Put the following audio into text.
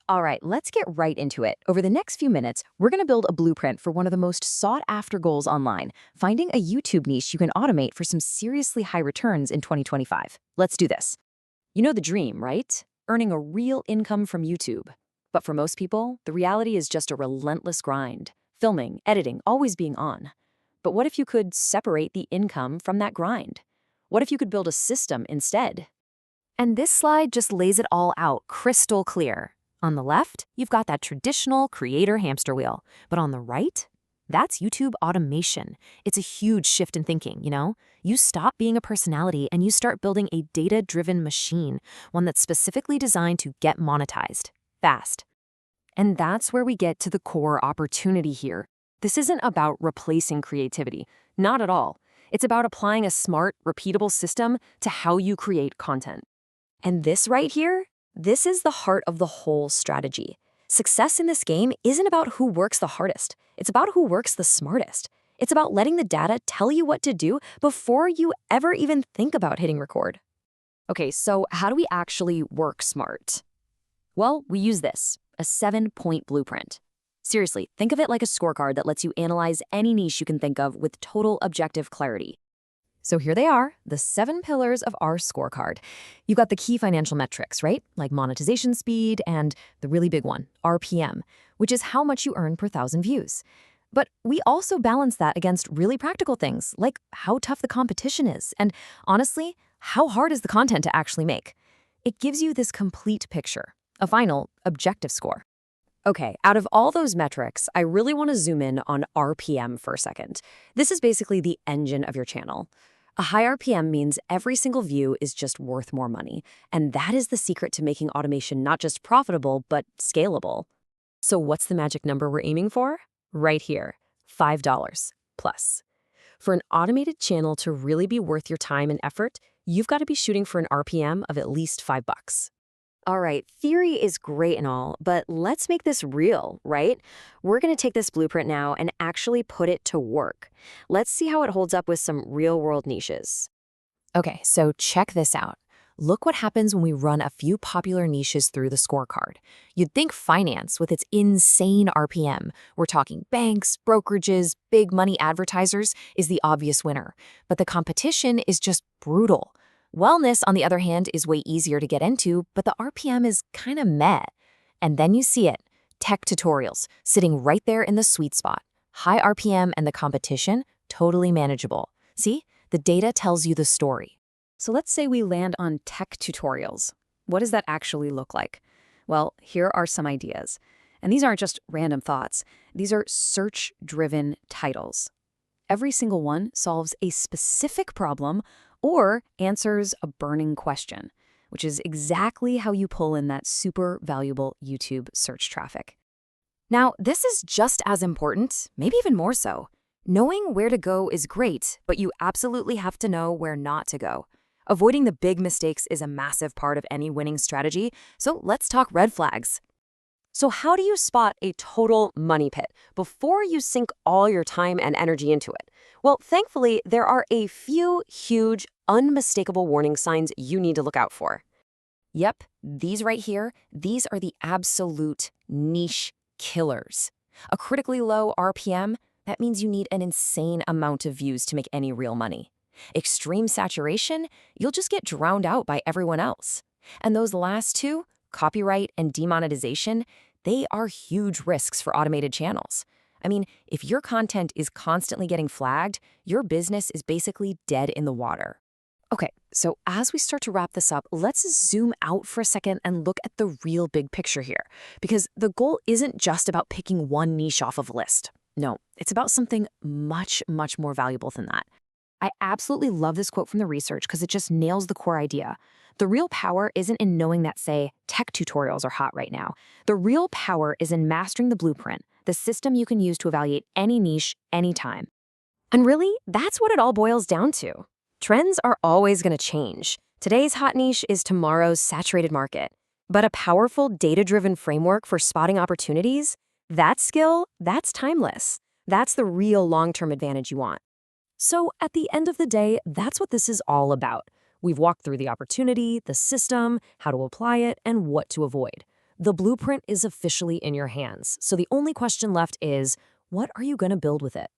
All right, let's get right into it. Over the next few minutes, we're going to build a blueprint for one of the most sought-after goals online, finding a YouTube niche you can automate for some seriously high returns in 2025. Let's do this. You know the dream, right? Earning a real income from YouTube. But for most people, the reality is just a relentless grind. Filming, editing, always being on. But what if you could separate the income from that grind? What if you could build a system instead? And this slide just lays it all out crystal clear. On the left, you've got that traditional creator hamster wheel. But on the right, that's YouTube automation. It's a huge shift in thinking, you know? You stop being a personality and you start building a data-driven machine, one that's specifically designed to get monetized, fast. And that's where we get to the core opportunity here. This isn't about replacing creativity, not at all. It's about applying a smart, repeatable system to how you create content. And this right here, this is the heart of the whole strategy. Success in this game isn't about who works the hardest. It's about who works the smartest. It's about letting the data tell you what to do before you ever even think about hitting record. Okay, so how do we actually work smart? Well, we use this, a 7-point blueprint. Seriously, think of it like a scorecard that lets you analyze any niche you can think of with total objective clarity. So here they are, the 7 pillars of our scorecard. You've got the key financial metrics, right? Like monetization speed and the really big one, RPM, which is how much you earn per 1,000 views. But we also balance that against really practical things, like how tough the competition is, and honestly, how hard is the content to actually make? It gives you this complete picture, a final, objective score. Okay, out of all those metrics, I really want to zoom in on RPM for a second. This is basically the engine of your channel. A high RPM means every single view is just worth more money, and that is the secret to making automation not just profitable, but scalable. So what's the magic number we're aiming for? Right here, $5 plus. For an automated channel to really be worth your time and effort, you've got to be shooting for an RPM of at least $5. All right, theory is great and all, but let's make this real, right? We're going to take this blueprint now and actually put it to work. Let's see how it holds up with some real-world niches. Okay, so check this out. Look what happens when we run a few popular niches through the scorecard. You'd think finance with its insane RPM, we're talking banks, brokerages, big money advertisers, is the obvious winner. But the competition is just brutal. Wellness, on the other hand, is way easier to get into, but the RPM is kind of meh. And then you see it, tech tutorials, sitting right there in the sweet spot. High RPM and the competition, totally manageable. See, the data tells you the story. So let's say we land on tech tutorials. What does that actually look like? Well, here are some ideas. And these aren't just random thoughts. These are search-driven titles. Every single one solves a specific problem or answers a burning question, which is exactly how you pull in that super valuable YouTube search traffic. Now, this is just as important, maybe even more so. Knowing where to go is great, but you absolutely have to know where not to go. Avoiding the big mistakes is a massive part of any winning strategy, so let's talk red flags. So how do you spot a total money pit before you sink all your time and energy into it? Well, thankfully, there are a few huge, unmistakable warning signs you need to look out for. Yep, these right here, these are the absolute niche killers. A critically low RPM, that means you need an insane amount of views to make any real money. Extreme saturation, you'll just get drowned out by everyone else. And those last two, copyright and demonetization, they are huge risks for automated channels. I mean, if your content is constantly getting flagged, your business is basically dead in the water. Okay, so as we start to wrap this up, let's zoom out for a second and look at the real big picture here. Because the goal isn't just about picking one niche off of a list. No, it's about something much, much more valuable than that. I absolutely love this quote from the research because it just nails the core idea. The real power isn't in knowing that, say, tech tutorials are hot right now. The real power is in mastering the blueprint, the system you can use to evaluate any niche, anytime. And really, that's what it all boils down to. Trends are always going to change. Today's hot niche is tomorrow's saturated market. But a powerful, data-driven framework for spotting opportunities, that skill, that's timeless. That's the real long-term advantage you want. So at the end of the day, that's what this is all about. We've walked through the opportunity, the system, how to apply it, and what to avoid. The blueprint is officially in your hands. So the only question left is, what are you going to build with it?